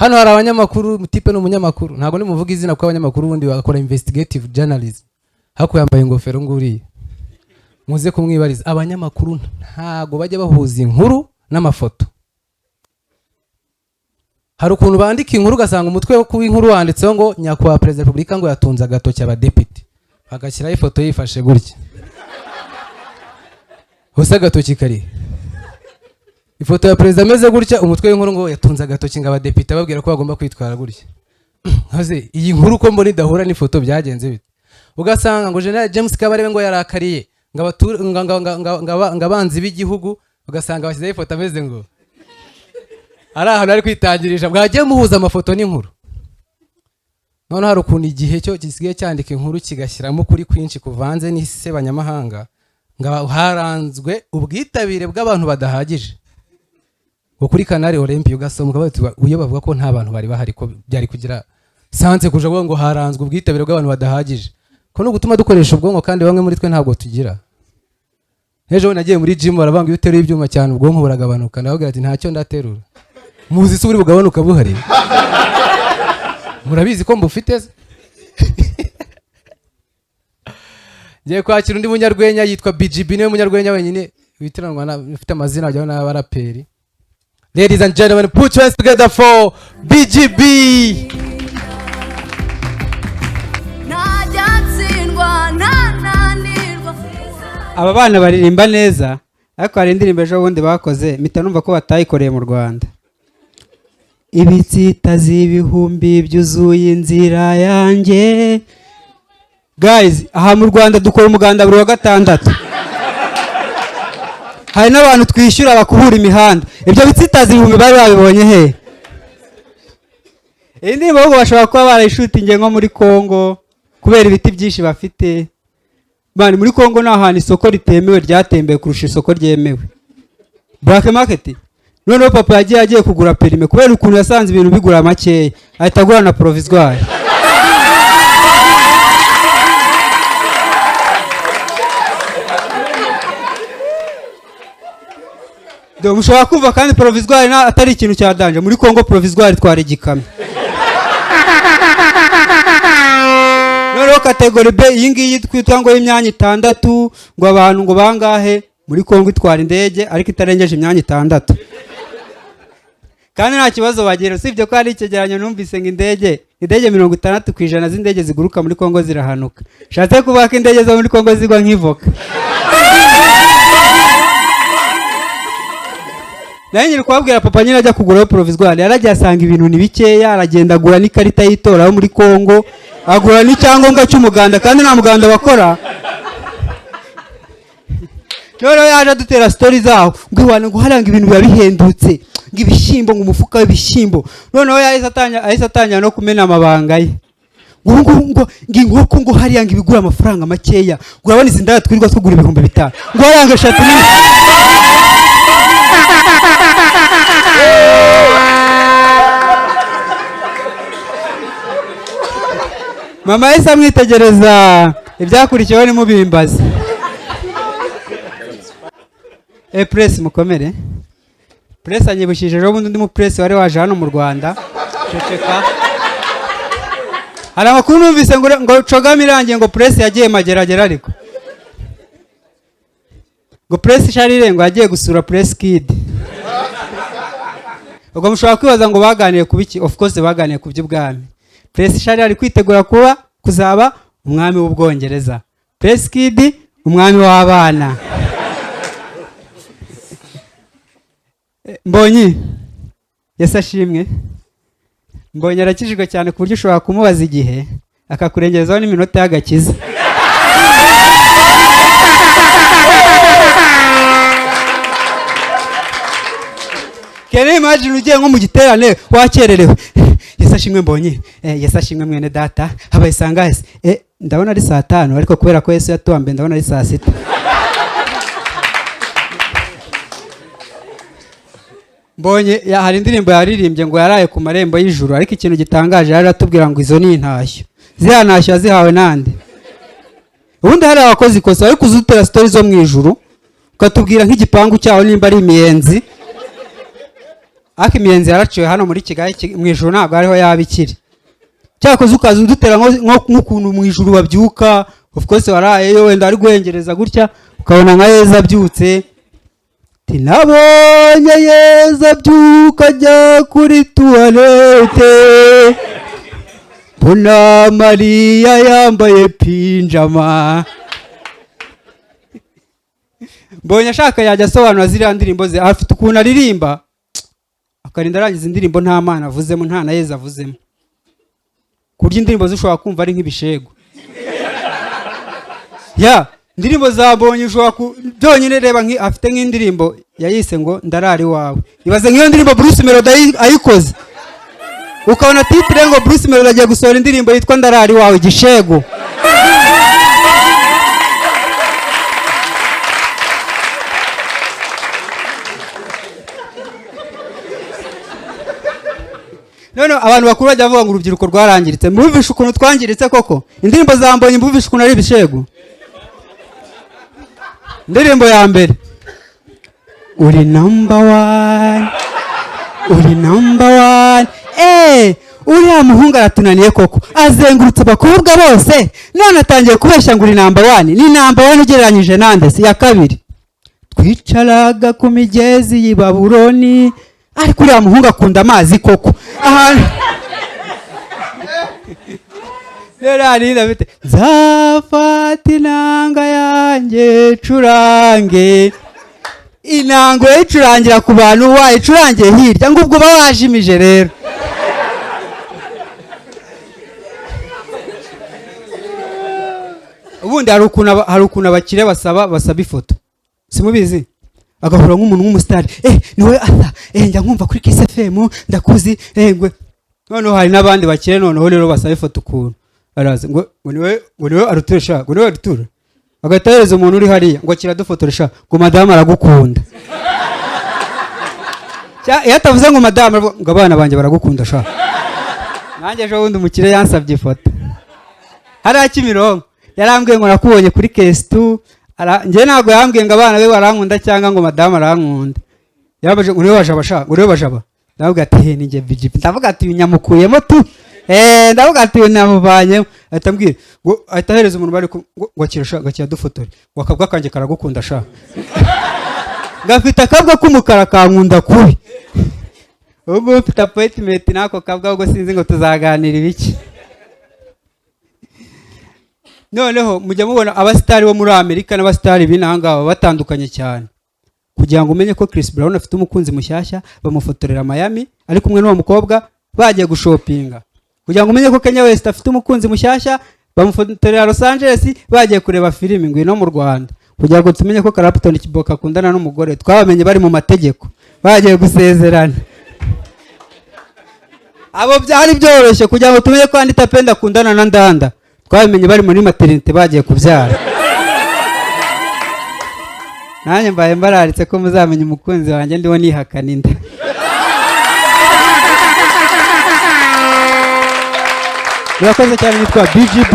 hano hari abanyamakuru, tipe n'umunyamakuru, ntago nimuvuga izina ko abanyamakuru ubundi bakora investigative journalism, hako yambaye ingofero nguriye, muze kumwibariza. Abanyamakuru ntago bajya bahuza inkuru n'amafoto. Hari ukuntu bandika inkuru ugasanga umutwe wo kuw'inkuru wanditseho ngo nyakubahwa Perezida wa Repubulika ngo yatunze agatoki abadepite, bagashyiraho ifoto yifashe gutya, hose agatoki kari ifoto ya perezida ameze gutya, umutwe w'inkuru ngo yatunze agatoki ngo abadepite babwira ko bagomba kwitwara gutya. Haze iyi nkuru ko mbona idahura n'ifoto byagenze bite? Ugasanga ngo General James Kabarebe ngo yarakariye ngo abanzi b'igihugu, ugasanga bashyizeho ifoto ameze ngo ari ahantu ari kwitangirisha. Bwagiye muhuza amafoto n'inkuru. None hari ukuntu igihe cyo gisigaye cyandika inkuru kigashyiramo kuri kwinshi kuvanze n'isebanyamahanga, ngo haranzwe ubwitabire bw'abantu badahagije. Ngo kuri Canal Olympique ugasoma bati uyo bavuga ko nta bantu bari bahari, ko byari kugira sanse kuja ngo haranzwe ubwitabire bw'abantu badahagije, ko no gutuma dukoresha ubwonko kandi bamwe muri twe ntabwo tugira. Ejo nagiye muri gym barabanga iyo uteruye ibyuma cyane ubwonko buragabanuka, ndavuga ati ntacyo ndaterura. Muzi se uri bugabanuka buhari? Murabizi ko mbufite? Ngiye kwakira undi munyarwenya yitwa BGB, niwe munyarwenya wenyine witiranwa ufite amazina ajyaho n'abaraperi. Ladies and gentlemen, put your hands together for BGB. Aba bana baririmba neza, ariko hari indirimbo ejo bundi bakoze mpita numva ko batayikoreye mu Rwanda. Ibitsitazi ibihumbi byuzuye inzira yanjye. Guys, aha mu Rwanda dukora umuganda buri wa gatandatu. Hari n'abantu twishyura bakubura imihanda. Ibyo bitsitazi ibihumbi bari babibonye he? Indirimbo bo bashobora kuba barayishutinge nko muri Kongo kubera ibiti byinshi bafite. Bani muri Kongo nta hantu isoko ritemewe ryatembeye kurusha isoko ryemewe. Black market. Noneho papa yagiye kugura perime kubera ukuntu yasanze ibintu bigura makeya, ahita agura na provisoire. Do mushobora kumva kandi provisoire atari ikintu cya danje. Muri Kongo provisoire twari igikamyo. Noneho kategori B iyi ngiyi twitwa ngo imyanya 6 ngo abantu ngo bangahe muri Kongo itwara indege ariko itarengeje imyanya 6. Kandi nta kibazo bagira, usibye ko ari icyegeranyo numvise ngo indege 60% z'indege ziguruka muri Kongo zirahanuka. Shatse kuvuga ko indege zo muri Kongo zigwa nk'ivoka. Nanyiri kwabwira papa nyine ajya kugura provisoire, yaragiye asanga ibintu ni bikeya, aragenda agura n'ikarita y'itora yo muri Kongo, agura n'icyangombwa cy'umuganda kandi nta muganda bakora. None yaje dutera stories aho ngo iwana ngo haranga ibintu biba bihendutse, ngo ibishyimbo ngo umufuka w'ibishyimbo. None yahise atanya no kumena amabanga ye. Ngo inkoko ngo hariya ngo ibigura amafaranga makeya, ngo urabona izi ndaya twirirwa tugura 5,000, ngo haranga 3. Mama yese amwitegereza, ibyakurikiyeho ni mubimbaza. Press mukomere. Press anyibukije ejo bundi mu press wari waje hano mu Rwanda. Ceceka. Hari amakuru numvise ngo Cogama irangiye ngo press yagiye mageragera ariko. Ngo press Charire ngo yagiye gusura Press Kid. Ubwo mushobora kwibaza ngo baganiye kubiki? Of course baganiye ku by'ubwami. Press Charire ari kwitegura kuzaba umwami w'Ubwongereza. Press Kid umwami w'abana. Mbonyi yesashimwe. Mbonyi arakijijwe cyane ku buryo ushobora kumubaza igihe akakurengezaho n'iminota y'agakiza. Kene imagine ugiye nko mu giterane wakererewe. Yesashimwe Mbonyi. Yesashimwe mwene data. Habaye sangahese. Ndabona ari 5 ariko kubera ko Yesu yatuambe ndabona ari 6. Mbonye hari indirimbo yaririmbye ngo yaraye ku marembo y'ijuru, ariko ikintu gitangaje yari atubwira ngo izo ni intashyo. Ziriya ntashyo zihawe nande? Ubundi hari abakozi ikosa ariko uzutera story zo mu ijuru ukatubwira nk'igipangu cyaho nimba ari imiyenzi. ariko imiyenzi yaraciwe hano muri Kigali mu ijuru ntabwo ariho yaba ikiri cyakoze ukaza udutera nk'ukuntu mu ijuru babyuka of course warayeyo wenda ari guhengereza gutya ukabona nka Yezu abyutse tinabonye Yezu abyuka ajya kuri tuwarete mbona Mariya yambaye pinjama mbonye ashaka yajya asobanura ziriya ndirimbo ze afite ukuntu aririmba akarinda arangiza indirimbo nta Mana avuzemo nta na Yezu avuzemo kurya indirimbo zishobora kumva ari nk'ibishego ya indirimbo zabonye ushobora byonyine reba afite nk'indirimbo yayise ngo ndarari wawe ibaze nk'iyo ndirimbo Bruce Melody ayikoze ukabona titre ngo Bruce Melody agiye gusohora indirimbo yitwa ndarari wawe igishego none abantu bakuru bajya bavuga ngo urubyiruko rwarangiritse mbuvishe ukuntu twangiritse koko indirimbo zambonye mbuvishe ukuntu ari ibishego indirimbo ya mbere uri number one uriya muhungu aratunaniye koko azengurutse abakobwa bose none atangiye kubeshya ngo uri number one ni number one ugereranyije nande si ya kabiri twicaraga ku migezi y'i Babuloni ariko uriya muhungu akunda amazi koko rero arinda bite nzafata inanga yanjye curange inango yicurangira ku bantu wayicurangiye hirya ngo ubwo uba wajimije rero ubundi hari ukuntu abakire basaba ifoto simubizi agahura nk'umuntu w'umusitari niwe asa njya nkumva kuri Kiss FM ndakuzi ngwe noneho hari n'abandi bakire noneho rero basaba ifoto ukuntu araza ngo niwe aruturesha ngo niwe arutura agahita umuntu uri hariya ngo kiradufotoresha ngo madamu aragukunda iyo atavuze ngo madamu ngo abana banjye baragukunda sha nanjye ejo bundi umukire yansabye ifoto hariya Kimironko yarambwiye ngo nakubonye kuri Kestu njye ntabwo yambwiye ngo abana be barankunda cyangwa ngo madamu arankunda yabaje ngo niwe wajaba sha ngo niwe wajaba ndavuga ati ni njye BGP ndavuga ati unyamukuyemo tu ndavuga ati namuvanyemo ahita mbwira ngo ahita ahereza umuntu bari ngo kirasha gakira dufotore wakabwa kanje karagukunda sha gafite akabwa k'umukara kankunda kubi ubwo ufite appointment nako kabwa ubwo sinzi ngo tuzaganira ibiki noneho mujya mubona abasitari bo muri Amerika n'abasitari binanga batandukanye cyane kugira ngo umenye ko Chris Brown afite umukunzi mushyashya bamufotorera Miami ari kumwe n'uwo mukobwa bagiye gushopinga kugira ngo umenye ko Kanye West afite umukunzi mushyashya bamufotorera Los Angeles bagiye kureba filimi ngwino mu Rwanda kugira ngo tumenye ko Clapton Kiboka akundana n'umugore twabamenye bari mu mategeko bagiye gusezerana abo byari byoroshye kugira ngo tumenye ko Anita Pendo akundana na Ndanda twabamenye bari muri maternité bagiye kubyara nanjye mbaye mbararitse ko muzamenya umukunzi wanjye ndiwo nihakana inda murakoze cyane nitwa BGB